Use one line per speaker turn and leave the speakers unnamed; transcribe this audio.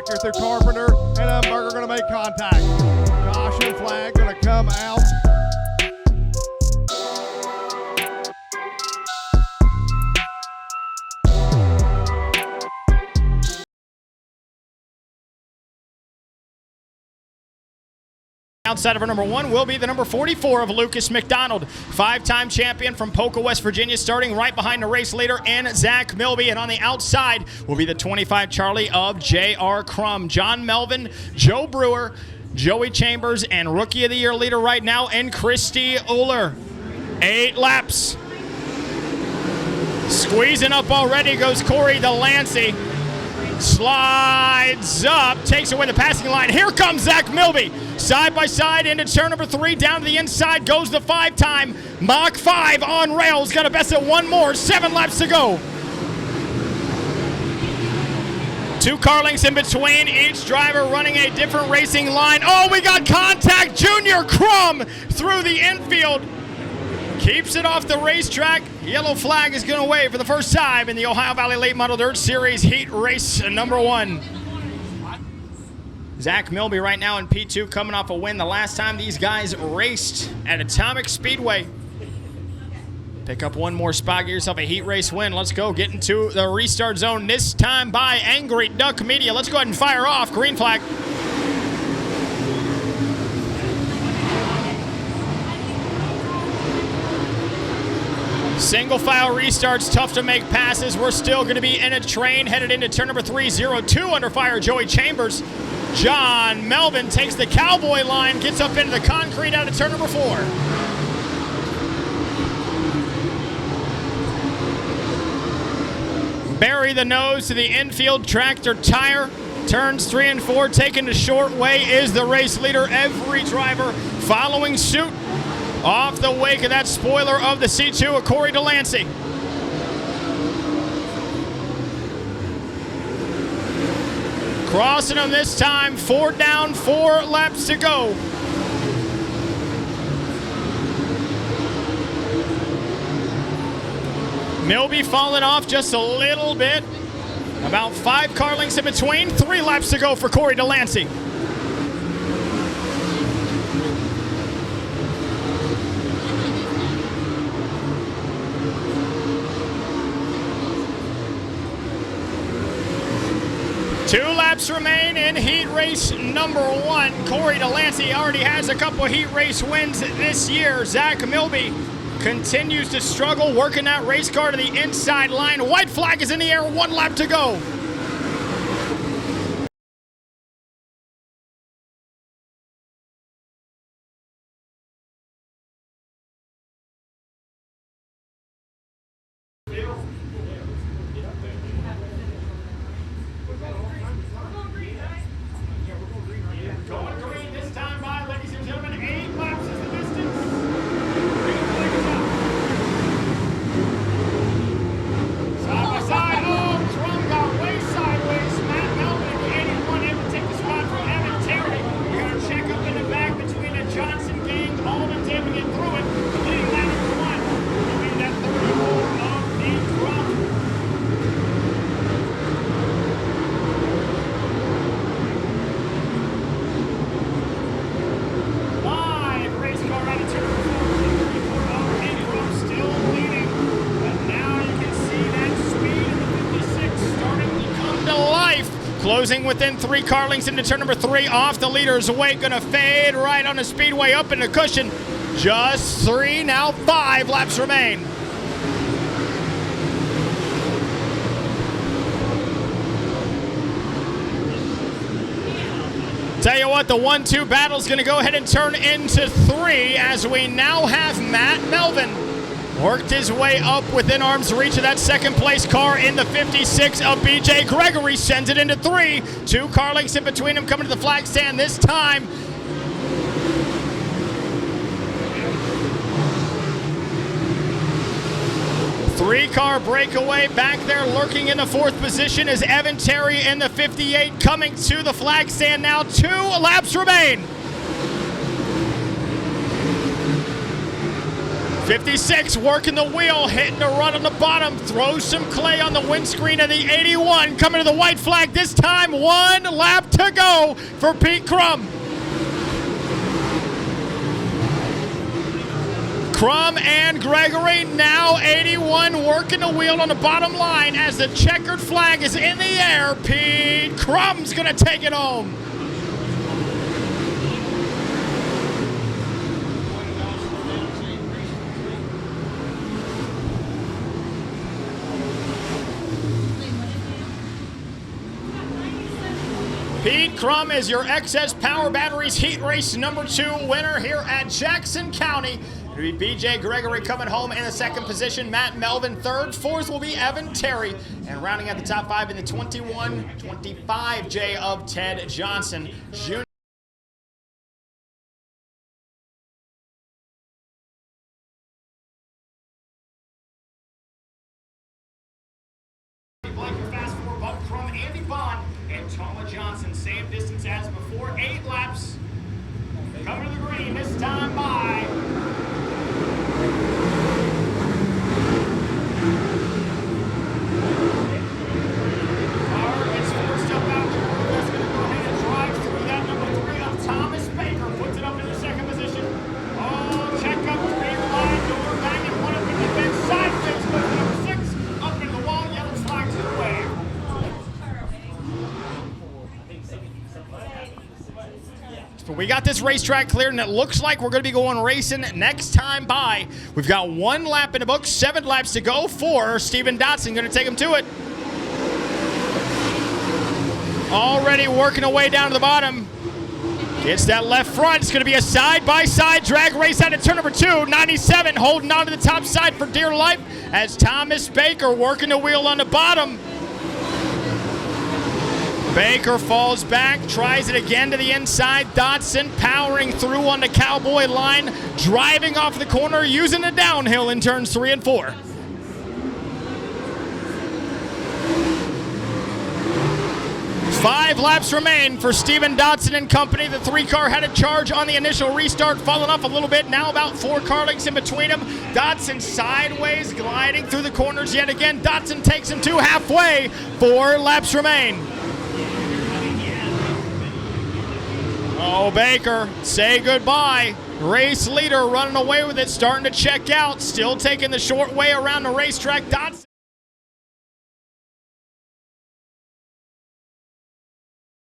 here through Carpenter, and Dunbar are going to make contact. Caution flag going to come out.
Outside of our number 1 will be the number 44 of Lucas McDonald, 5-time champion from Polka, West Virginia, starting right behind the race leader and Zach Milby. And on the outside will be the 25 Charlie of J.R. Crum. John Melvin, Joe Brewer, Joey Chambers, and Rookie of the Year leader right now, and Christy Uller. 8 laps. Squeezing up already goes Corey Delancey. Slides up, takes away the passing line. Here comes Zach Milby. Side by side into turn number 3. Down to the inside goes the 5-time Mach 5 on rails. Got a best at one more. 7 laps to go. 2 car lengths in between. Each driver running a different racing line. Oh, we got contact. Junior Crum through the infield. Keeps it off the racetrack. Yellow flag is going to wave for the first time in the Ohio Valley Late Model Dirt Series Heat Race number 1. Zach Milby right now in P2, coming off a win the last time these guys raced at Atomic Speedway. Pick up one more spot, get yourself a heat race win. Let's go get into the restart zone, this time by Angry Duck Media. Let's go ahead and fire off. Green flag. Single file restarts, tough to make passes. We're still going to be in a train headed into turn number 3, 0-2 under fire. Joey Chambers. John Melvin takes the cowboy line, gets up into the concrete out of turn number 4. Bury the nose to the infield tractor tire. Turns 3 and 4, taken the short way is the race leader. Every driver following suit. Off the wake of that spoiler of the C2 of Corey Delancey. Crossing them this time, 4 down, 4 laps to go. Milby falling off just a little bit. About 5 car lengths in between, 3 laps to go for Corey Delancey. Two laps remain in heat race number 1. Corey Delancey already has a couple heat race wins this year. Zach Milby continues to struggle, working that race car to the inside line. White flag is in the air, 1 lap to go. Going green this time by, ladies and gentlemen, 8 laps is the distance. Side by side, oh, Crum got way sideways. Matt Melvin, 81, able to take the spot from Evan Terry. We got a check up in the back between the Johnson gang. Alden's able to get through it. Leading lap number 1. Will be that 34 of the Crum. Closing within 3 car lengths into turn number 3, off the leader's way, gonna fade right on the speedway up in the cushion. Just 3, now 5 laps remain. Tell you what, the 1-2 battle's gonna go ahead and turn into 3 as we now have Matt Melvin. Worked his way up within arm's reach of that second place car in the 56 of BJ Gregory. Sends it into 3. 2 car lengths in between them coming to the flag stand this time. Three-car breakaway back there lurking in the 4th position is Evan Terry in the 58 coming to the flag stand now. 2 laps remain. 56 working the wheel, hitting the run on the bottom, throws some clay on the windscreen of the 81, coming to the white flag this time. 1 lap to go for Pete Crum. Crum and Gregory, now 81 working the wheel on the bottom line as the checkered flag is in the air. Pete Crum's gonna take it home. Pete Crum is your XS Power Batteries Heat Race number 2 winner here at Jackson County. It'll be BJ Gregory coming home in the 2nd position, Matt Melvin 3rd, 4th will be Evan Terry, and rounding out the top 5 in the 21-25 J of Ted Johnson Jr. Fast 4, Bud Crum, Andy Bond, and Toma Johnson, same distance as before, 8 laps. Coming to the green, this time by car gets forced up out. That's going to go ahead and drive through that number 3 of Thomas Baker, puts it up in the 2nd position. Oh, check up 3 line door, banging 1 up in the fence, side fence, but number 6 up in the wall, yellow flag to the way. We got this racetrack cleared, and it looks like we're going to be going racing next time by. We've got 1 lap in the book, 7 laps to go for Steven Dotson. Going to take him to it. Already working away down to the bottom. Gets that left front. It's going to be a side-by-side drag race out of turn number 2. 97 holding on to the top side for dear life as Thomas Baker working the wheel on the bottom. Baker falls back, tries it again to the inside. Dotson powering through on the cowboy line, driving off the corner, using the downhill in turns 3 and 4. Five laps remain for Steven Dotson and company. The 3-car had a charge on the initial restart, falling off a little bit. Now about 4 car lengths in between them. Dotson sideways, gliding through the corners yet again. Dotson takes him to halfway. 4 laps remain. Oh, Baker, say goodbye. Race leader running away with it, starting to check out. Still taking the short way around the racetrack. Dotson.